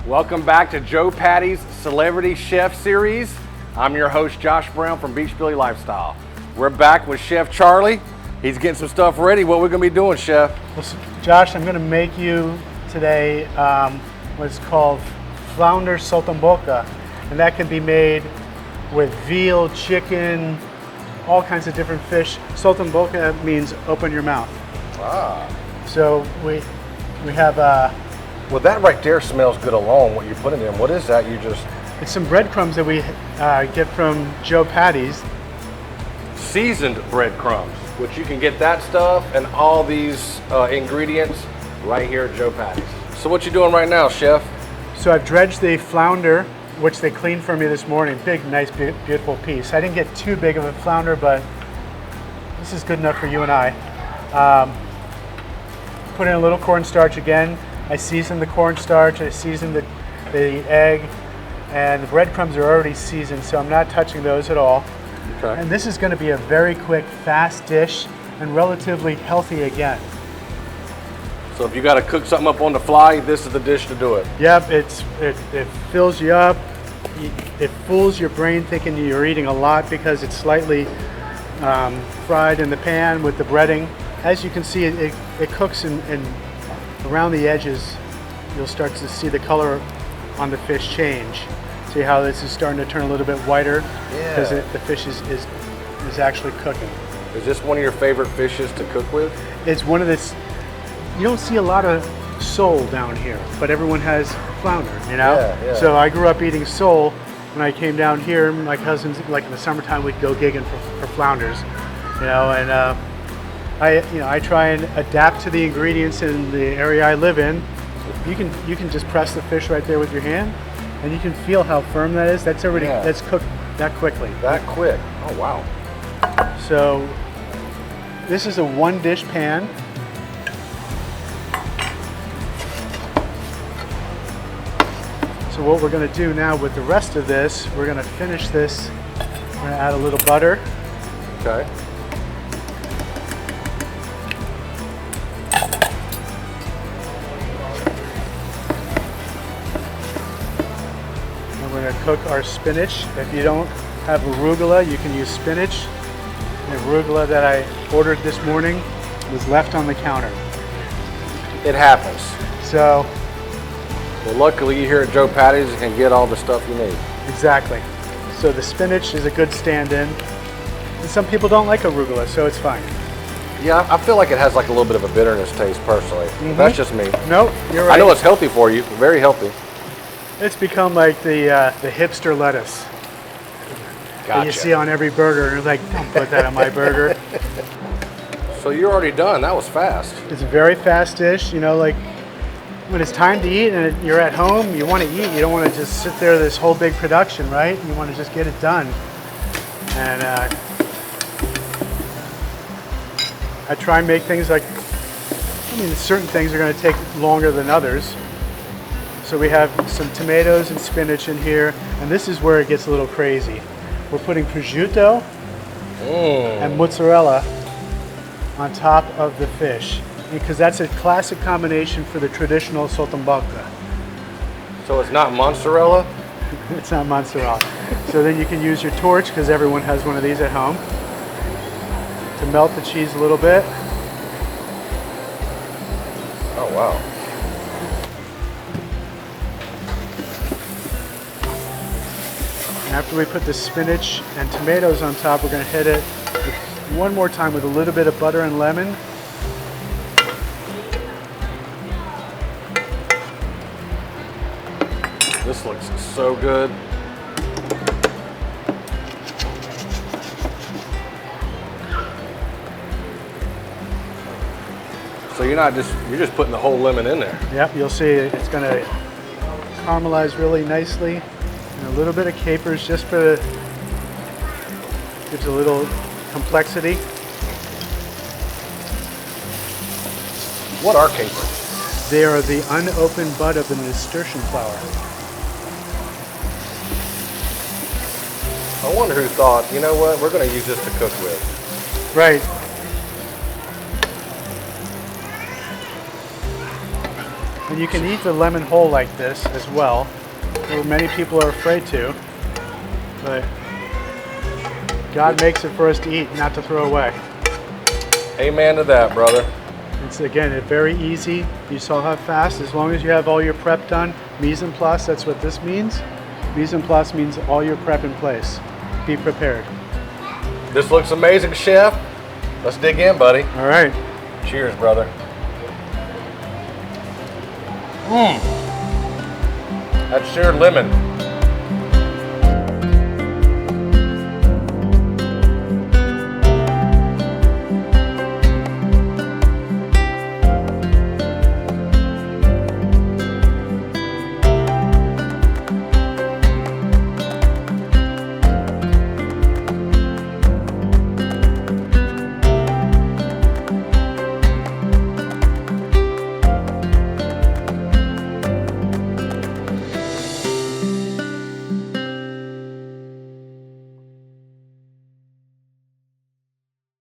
Welcome back to Joe Patti's Celebrity Chef Series. I'm your host, Josh Brown from Beach Billy Lifestyle. We're back with Chef Charlie. He's getting some stuff ready. What we're gonna be doing, Chef? Well, Josh, I'm gonna make you today what's called Flounder Saltimboca. And that can be made with veal, chicken, all kinds of different fish. Saltimboca means open your mouth. Ah. So we have Well, that right there smells good alone, what you're putting in. What is that? it's some breadcrumbs that we get from Joe Patti's. Seasoned breadcrumbs, which you can get that stuff and all these ingredients right here at Joe Patti's. So what you doing right now, Chef? So I've dredged the flounder, which they cleaned for me this morning. Big, nice, beautiful piece. I didn't get too big of a flounder, but this is good enough for you and I. Put in a little cornstarch again. I seasoned the cornstarch, I seasoned the egg, and the breadcrumbs are already seasoned, so I'm not touching those at all. Okay. And this is going to be a very quick, fast dish and relatively healthy again. So if you got to cook something up on the fly, this is the dish to do it. Yep, it fills you up. It fools your brain thinking you're eating a lot because it's slightly fried in the pan with the breading. As you can see, it cooks and around the edges. You'll start to see the color on the fish change. See how this is starting to turn a little bit whiter? Because the fish is actually cooking. Is this one of your favorite fishes to cook with? It's one of this. You don't see a lot of sole down here, but everyone has flounder, you know? Yeah. So I grew up eating sole. When I came down here, my cousins, like in the summertime, we'd go gigging for flounders, you know, and I try and adapt to the ingredients in the area I live in. You can just press the fish right there with your hand, and you can feel how firm that is. That's already that's cooked that quickly. That quick? Oh wow! So this is a one-dish pan. So what we're going to do now with the rest of this, we're going to finish this. We're going to add a little butter. Okay. We're going to cook our spinach. If you don't have arugula, you can use spinach. The arugula that I ordered this morning was left on the counter. It happens. So, well, luckily you here at Joe Patti's can get all the stuff you need. exactly. So the spinach is a good stand-in. And some people don't like arugula, so it's fine. Yeah, I feel like it has like a little bit of a bitterness taste personally. That's just me. Nope, you're right. I know it's healthy for you, very healthy. It's become like the hipster lettuce that you see on every burger. You're like, don't put that on my burger. So you're already done. That was fast. It's a very fast dish. You know, like when it's time to eat and you're at home, you want to eat. You don't want to just sit there this whole big production, right? You want to just get it done. And I try and make things like, certain things are going to take longer than others. So we have some tomatoes and spinach in here, and this is where it gets a little crazy. We're putting prosciutto and mozzarella on top of the fish, because that's a classic combination for the traditional saltimboca. So it's not mozzarella? It's not mozzarella. So then you can use your torch, because everyone has one of these at home, to melt the cheese a little bit. Oh wow. And after we put the spinach and tomatoes on top, we're going to hit it one more time with a little bit of butter and lemon. This looks so good. So you're just putting the whole lemon in there. Yep, you'll see it's going to caramelize really nicely. And a little bit of capers just for gives a little complexity. What are capers? They are the unopened bud of the nasturtium flower. I wonder who thought, you know what, we're going to use this to cook with. Right. And And you can eat the lemon whole like this as well, where many people are afraid to. But God makes it for us to eat, not to throw away. Amen to that, brother. It's again, very easy. You saw how fast, as long as you have all your prep done. Mise en place, that's what this means. Mise en place means all your prep in place. Be prepared. This looks amazing, Chef. Let's dig in, buddy. All right. Cheers, brother. That sheer lemon